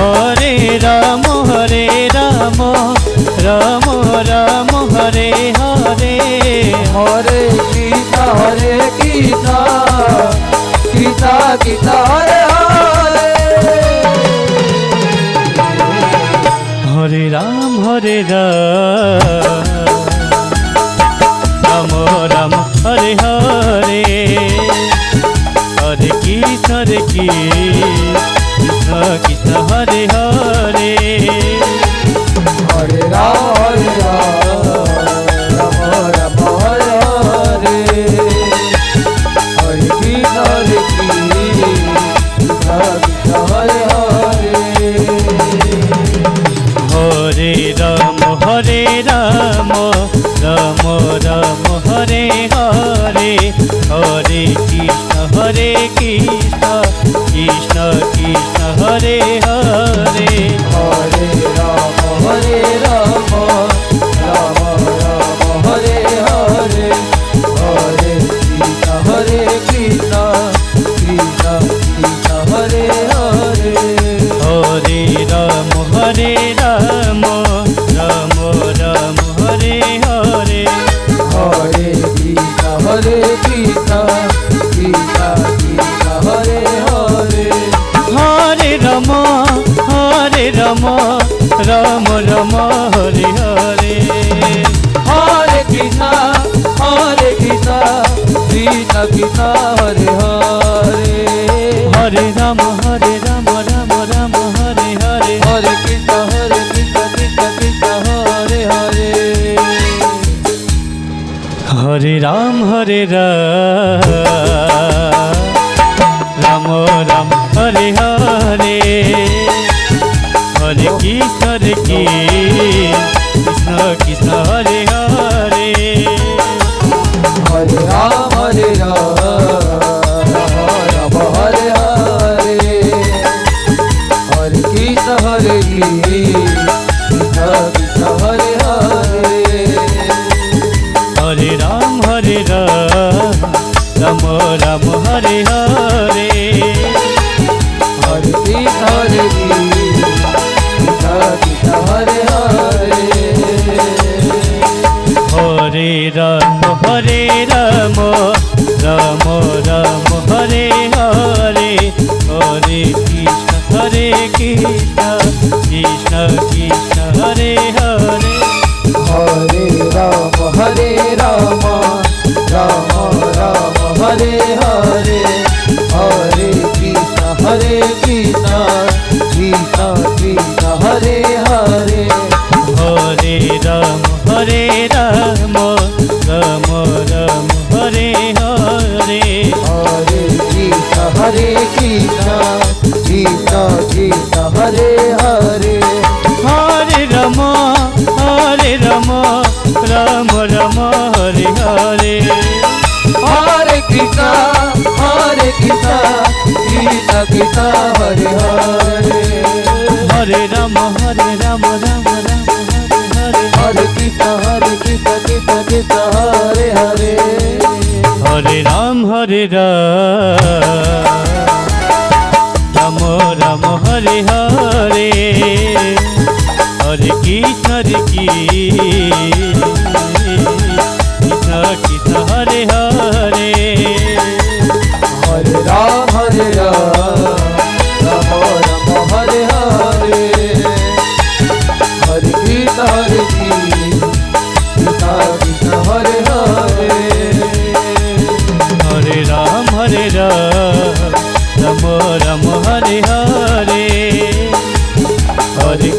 Hare Ram Ram Ram Hare Hare. Hare Krishna Krishna Krishna Hare Hare. Hare Ram Ram Ram Hare Hare. Hare Krishna Krishna Krishna Hare Hare. Hare Ram Ram Ram Hare Hare. Hare Krishna Krishna Hare Hare. Hare Ram Ram Ram Hare Hare. Hare Krishna Krishna Krishna Hare Hare. Hare Ram Ram Ram Hare Hare. Hare Krishna Krishna Krishna Hare Hare. Hare Ram Ram Ram Hare Hare. Hare Krishna Krishna Krishna Hare Hare. Hare Ram Ram Ram Hare Hare. Hare Krishna Krishna Krishna Hare Hare. Hare Ram Ram Ram Hare Hare. Hare Krishna Krishna Krishna Hare Hare. Hare Ram Ram Ram Hare Hare. Hare Krishna Krishna Hare Hare. Hare Ram Ram Hare Hare. Hare Krishna Krishna Hare Hare. Hare Ram Ram Ram Hare Hare. Hare Krishna Krishna Hare Hare. Hare Ram Ram Ram Hare Hare. Hare Krishna Krishna Krishna Hare Hare. Hare Ram Ram Ram Hare Hare. Hare Krishna Krishna Krishna Hare Hare. Hare Ram Ram Ram Hare Hare. Hare Krishna Krishna Krishna Hare Hare. Hare Ram Ram Hare Hare. Hare Krishna Krishna Krishna Hare Hare. Hare Ram Ram Hare Hare. Hare Krishna Krishna Krishna Hare Hare. Hare Ram Ram Hare Hare. Hare Krishna Krishna Hare Hare. Hare Ram Ram Hare Hare. Hare Krishna Krishna Hare Hare. Hare Ram Ram Hare Hare. Hare